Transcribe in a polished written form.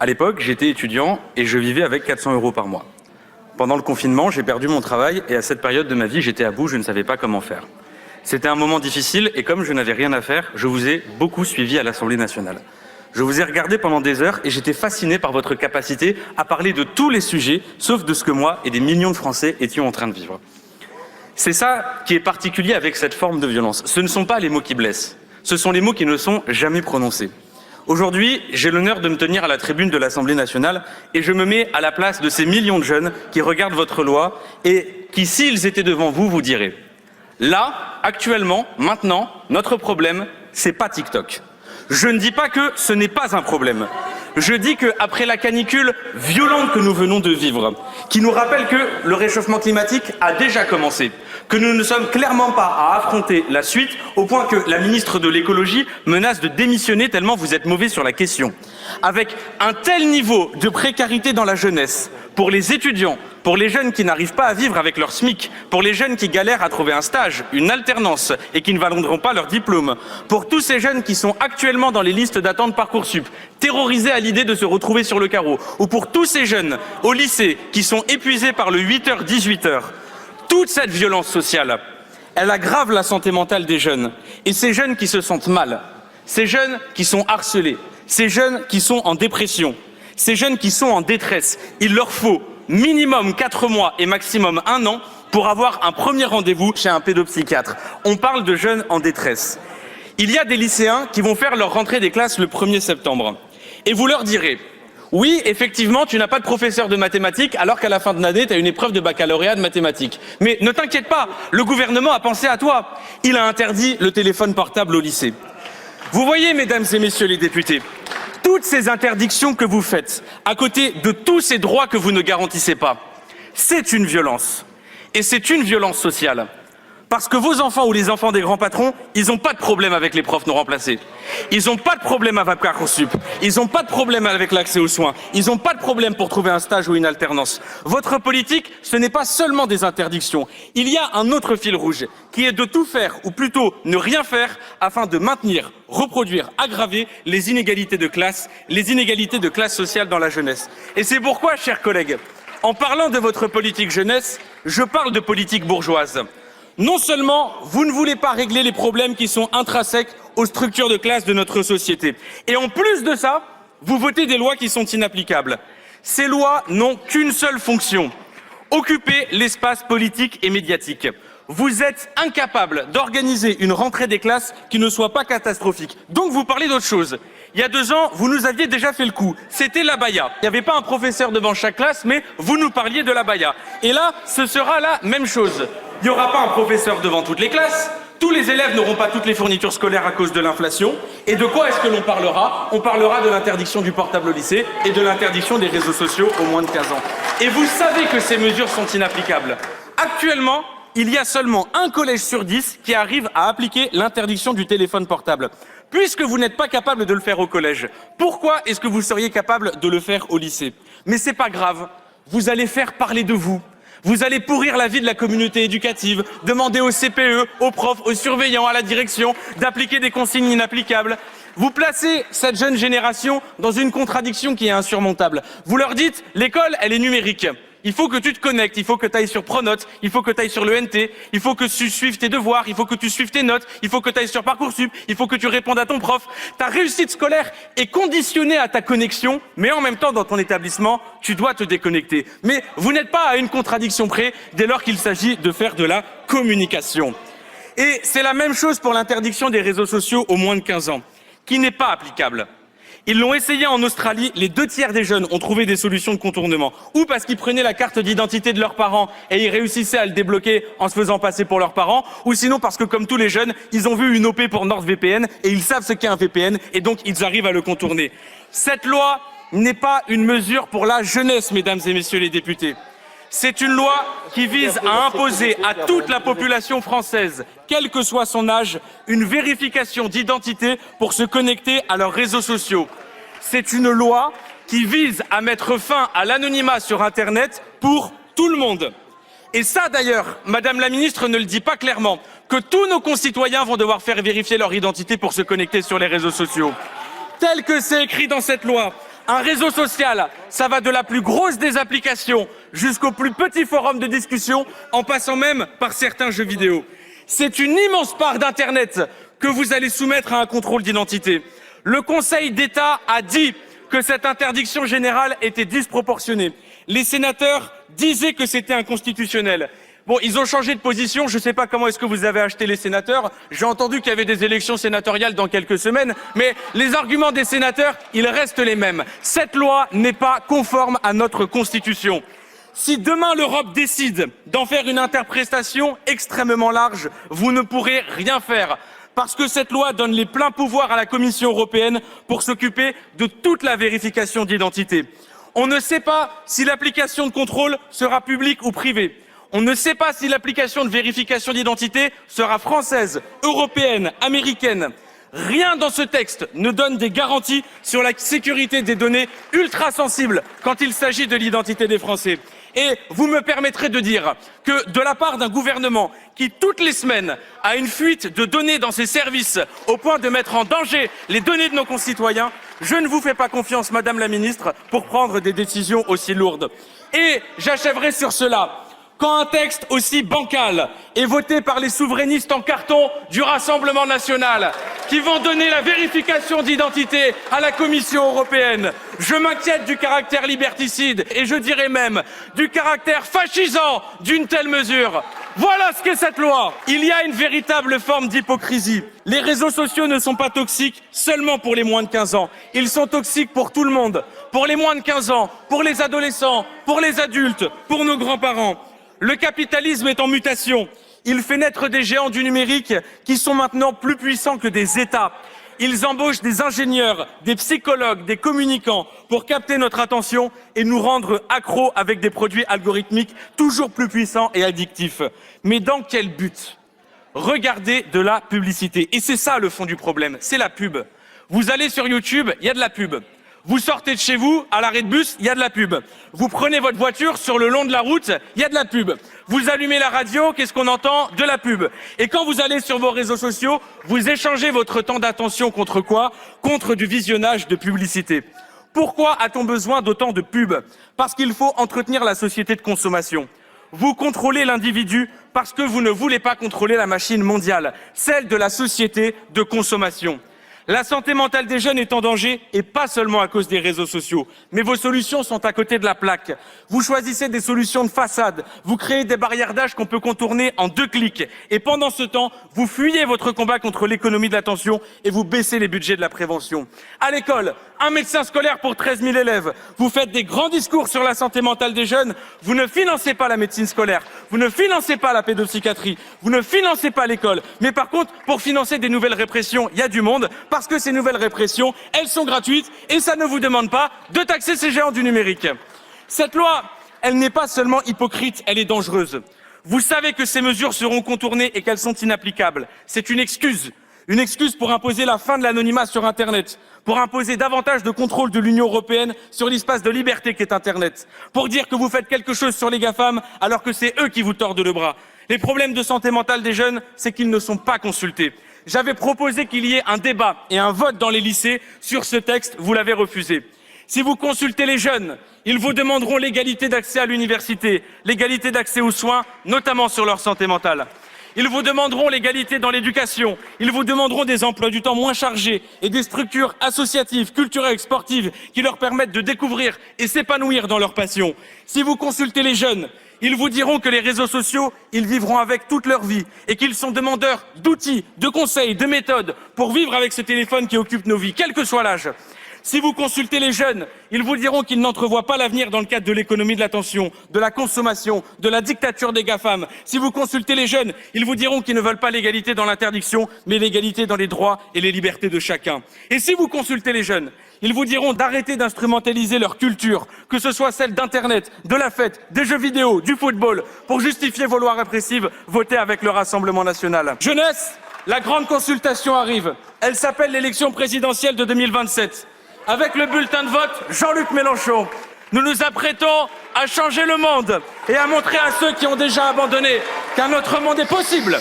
À l'époque, j'étais étudiant et je vivais avec 400 € par mois. Pendant le confinement, j'ai perdu mon travail et à cette période de ma vie, j'étais à bout, je ne savais pas comment faire. C'était un moment difficile et comme je n'avais rien à faire, je vous ai beaucoup suivi à l'Assemblée nationale. Je vous ai regardé pendant des heures et j'étais fasciné par votre capacité à parler de tous les sujets, sauf de ce que moi et des millions de Français étions en train de vivre. C'est ça qui est particulier avec cette forme de violence. Ce ne sont pas les mots qui blessent, ce sont les mots qui ne sont jamais prononcés. Aujourd'hui, j'ai l'honneur de me tenir à la tribune de l'Assemblée nationale et je me mets à la place de ces millions de jeunes qui regardent votre loi et qui, s'ils étaient devant vous, vous diraient « Là, actuellement, maintenant, notre problème, c'est pas TikTok. Je ne dis pas que ce n'est pas un problème. Je dis qu'après la canicule violente que nous venons de vivre, qui nous rappelle que le réchauffement climatique a déjà commencé, que nous ne sommes clairement pas à affronter la suite, au point que la ministre de l'écologie menace de démissionner tellement vous êtes mauvais sur la question. Avec un tel niveau de précarité dans la jeunesse, pour les étudiants, pour les jeunes qui n'arrivent pas à vivre avec leur SMIC, pour les jeunes qui galèrent à trouver un stage, une alternance et qui ne valideront pas leur diplôme, pour tous ces jeunes qui sont actuellement dans les listes d'attente Parcoursup, terrorisés à l'idée de se retrouver sur le carreau, ou pour tous ces jeunes au lycée qui sont épuisés par le 8h-18h, toute cette violence sociale, elle aggrave la santé mentale des jeunes. Et ces jeunes qui se sentent mal, ces jeunes qui sont harcelés, ces jeunes qui sont en dépression, ces jeunes qui sont en détresse, il leur faut minimum 4 mois et maximum 1 an pour avoir un premier rendez-vous chez un pédopsychiatre. On parle de jeunes en détresse. Il y a des lycéens qui vont faire leur rentrée des classes le 1er septembre. Et vous leur direz « Oui, effectivement, tu n'as pas de professeur de mathématiques alors qu'à la fin de l'année, tu as une épreuve de baccalauréat de mathématiques. Mais ne t'inquiète pas, le gouvernement a pensé à toi. Il a interdit le téléphone portable au lycée. » Vous voyez, mesdames et messieurs les députés, toutes ces interdictions que vous faites, à côté de tous ces droits que vous ne garantissez pas, c'est une violence. Et c'est une violence sociale. Parce que vos enfants ou les enfants des grands patrons, ils n'ont pas de problème avec les profs non remplacés. Ils n'ont pas de problème avec Parcoursup. Ils n'ont pas de problème avec l'accès aux soins. Ils n'ont pas de problème pour trouver un stage ou une alternance. Votre politique, ce n'est pas seulement des interdictions. Il y a un autre fil rouge, qui est de tout faire, ou plutôt ne rien faire, afin de maintenir, reproduire, aggraver les inégalités de classe sociale dans la jeunesse. Et c'est pourquoi, chers collègues, en parlant de votre politique jeunesse, je parle de politique bourgeoise. Non seulement vous ne voulez pas régler les problèmes qui sont intrinsèques aux structures de classe de notre société, et en plus de ça, vous votez des lois qui sont inapplicables. Ces lois n'ont qu'une seule fonction, occuper l'espace politique et médiatique. Vous êtes incapable d'organiser une rentrée des classes qui ne soit pas catastrophique. Donc vous parlez d'autre chose. Il y a 2 ans, vous nous aviez déjà fait le coup. C'était l'abaya. Il n'y avait pas un professeur devant chaque classe, mais vous nous parliez de l'abaya. Et là, ce sera la même chose. Il n'y aura pas un professeur devant toutes les classes, tous les élèves n'auront pas toutes les fournitures scolaires à cause de l'inflation. Et de quoi est-ce que l'on parlera? On parlera de l'interdiction du portable au lycée et de l'interdiction des réseaux sociaux aux moins de 15 ans. Et vous savez que ces mesures sont inapplicables. Actuellement, il y a seulement un collège sur 10 qui arrive à appliquer l'interdiction du téléphone portable. Puisque vous n'êtes pas capable de le faire au collège, pourquoi est-ce que vous seriez capable de le faire au lycée? Mais c'est pas grave, vous allez faire parler de vous. Vous allez pourrir la vie de la communauté éducative, demander au CPE, aux profs, aux surveillants, à la direction d'appliquer des consignes inapplicables. Vous placez cette jeune génération dans une contradiction qui est insurmontable. Vous leur dites, l'école, elle est numérique. Il faut que tu te connectes, il faut que tu ailles sur Pronote, il faut que tu ailles sur le NT, il faut que tu suives tes devoirs, il faut que tu suives tes notes, il faut que tu ailles sur Parcoursup, il faut que tu répondes à ton prof. Ta réussite scolaire est conditionnée à ta connexion, mais en même temps, dans ton établissement, tu dois te déconnecter. Mais vous n'êtes pas à une contradiction près dès lors qu'il s'agit de faire de la communication. Et c'est la même chose pour l'interdiction des réseaux sociaux aux moins de 15 ans, qui n'est pas applicable. Ils l'ont essayé en Australie, les 2 tiers des jeunes ont trouvé des solutions de contournement. Ou parce qu'ils prenaient la carte d'identité de leurs parents et ils réussissaient à le débloquer en se faisant passer pour leurs parents, ou sinon parce que comme tous les jeunes, ils ont vu une OP pour NordVPN et ils savent ce qu'est un VPN et donc ils arrivent à le contourner. Cette loi n'est pas une mesure pour la jeunesse, mesdames et messieurs les députés. C'est une loi qui vise à imposer à toute la population française, quel que soit son âge, une vérification d'identité pour se connecter à leurs réseaux sociaux. C'est une loi qui vise à mettre fin à l'anonymat sur Internet pour tout le monde. Et ça d'ailleurs, Madame la Ministre ne le dit pas clairement, que tous nos concitoyens vont devoir faire vérifier leur identité pour se connecter sur les réseaux sociaux. Tel que c'est écrit dans cette loi, Un réseau social, ça va de la plus grosse des applications jusqu'au plus petit forum de discussion, en passant même par certains jeux vidéo. C'est une immense part d'Internet que vous allez soumettre à un contrôle d'identité. Le Conseil d'État a dit que cette interdiction générale était disproportionnée. Les sénateurs disaient que c'était inconstitutionnel. Bon, ils ont changé de position, je ne sais pas comment est-ce que vous avez acheté les sénateurs. J'ai entendu qu'il y avait des élections sénatoriales dans quelques semaines, mais les arguments des sénateurs, ils restent les mêmes. Cette loi n'est pas conforme à notre Constitution. Si demain l'Europe décide d'en faire une interprétation extrêmement large, vous ne pourrez rien faire. Parce que cette loi donne les pleins pouvoirs à la Commission européenne pour s'occuper de toute la vérification d'identité. On ne sait pas si l'application de contrôle sera publique ou privée. On ne sait pas si l'application de vérification d'identité sera française, européenne, américaine. Rien dans ce texte ne donne des garanties sur la sécurité des données ultra sensibles quand il s'agit de l'identité des Français. Et vous me permettrez de dire que de la part d'un gouvernement qui, toutes les semaines, a une fuite de données dans ses services au point de mettre en danger les données de nos concitoyens, je ne vous fais pas confiance, Madame la Ministre, pour prendre des décisions aussi lourdes. Et j'achèverai sur cela. Quand un texte aussi bancal est voté par les souverainistes en carton du Rassemblement national, qui vont donner la vérification d'identité à la Commission européenne, je m'inquiète du caractère liberticide et je dirais même du caractère fascisant d'une telle mesure. Voilà ce qu'est cette loi. Il y a une véritable forme d'hypocrisie. Les réseaux sociaux ne sont pas toxiques seulement pour les moins de 15 ans. Ils sont toxiques pour tout le monde. Pour les moins de 15 ans, pour les adolescents, pour les adultes, pour nos grands-parents. Le capitalisme est en mutation. Il fait naître des géants du numérique qui sont maintenant plus puissants que des États. Ils embauchent des ingénieurs, des psychologues, des communicants pour capter notre attention et nous rendre accros avec des produits algorithmiques toujours plus puissants et addictifs. Mais dans quel but? Regardez de la publicité. Et c'est ça le fond du problème, c'est la pub. Vous allez sur YouTube, il y a de la pub. Vous sortez de chez vous, à l'arrêt de bus, il y a de la pub. Vous prenez votre voiture sur le long de la route, il y a de la pub. Vous allumez la radio, qu'est-ce qu'on entend? De la pub. Et quand vous allez sur vos réseaux sociaux, vous échangez votre temps d'attention contre quoi? Contre du visionnage de publicité. Pourquoi a-t-on besoin d'autant de pub? Parce qu'il faut entretenir la société de consommation. Vous contrôlez l'individu parce que vous ne voulez pas contrôler la machine mondiale, celle de la société de consommation. La santé mentale des jeunes est en danger, et pas seulement à cause des réseaux sociaux. Mais vos solutions sont à côté de la plaque. Vous choisissez des solutions de façade, vous créez des barrières d'âge qu'on peut contourner en 2 clics. Et pendant ce temps, vous fuyez votre combat contre l'économie de l'attention et vous baissez les budgets de la prévention. À l'école, un médecin scolaire pour 13 000 élèves. Vous faites des grands discours sur la santé mentale des jeunes. Vous ne financez pas la médecine scolaire. Vous ne financez pas la pédopsychiatrie. Vous ne financez pas l'école. Mais par contre, pour financer des nouvelles répressions, il y a du monde. Parce que ces nouvelles répressions, elles sont gratuites et ça ne vous demande pas de taxer ces géants du numérique. Cette loi, elle n'est pas seulement hypocrite, elle est dangereuse. Vous savez que ces mesures seront contournées et qu'elles sont inapplicables. C'est une excuse pour imposer la fin de l'anonymat sur Internet, pour imposer davantage de contrôle de l'Union européenne sur l'espace de liberté qu'est Internet, pour dire que vous faites quelque chose sur les GAFAM alors que c'est eux qui vous tordent le bras. Les problèmes de santé mentale des jeunes, c'est qu'ils ne sont pas consultés. J'avais proposé qu'il y ait un débat et un vote dans les lycées sur ce texte, vous l'avez refusé. Si vous consultez les jeunes, ils vous demanderont l'égalité d'accès à l'université, l'égalité d'accès aux soins, notamment sur leur santé mentale. Ils vous demanderont l'égalité dans l'éducation, ils vous demanderont des emplois du temps moins chargés et des structures associatives, culturelles, sportives qui leur permettent de découvrir et s'épanouir dans leur passion. Si vous consultez les jeunes, ils vous diront que les réseaux sociaux, ils vivront avec toute leur vie et qu'ils sont demandeurs d'outils, de conseils, de méthodes pour vivre avec ce téléphone qui occupe nos vies, quel que soit l'âge. Si vous consultez les jeunes, ils vous diront qu'ils n'entrevoient pas l'avenir dans le cadre de l'économie de l'attention, de la consommation, de la dictature des GAFAM. Si vous consultez les jeunes, ils vous diront qu'ils ne veulent pas l'égalité dans l'interdiction, mais l'égalité dans les droits et les libertés de chacun. Et si vous consultez les jeunes, ils vous diront d'arrêter d'instrumentaliser leur culture, que ce soit celle d'Internet, de la fête, des jeux vidéo, du football, pour justifier vos lois répressives votées avec le Rassemblement national. Jeunesse, la grande consultation arrive. Elle s'appelle l'élection présidentielle de 2027. Avec le bulletin de vote Jean-Luc Mélenchon, nous nous apprêtons à changer le monde et à montrer à ceux qui ont déjà abandonné qu'un autre monde est possible.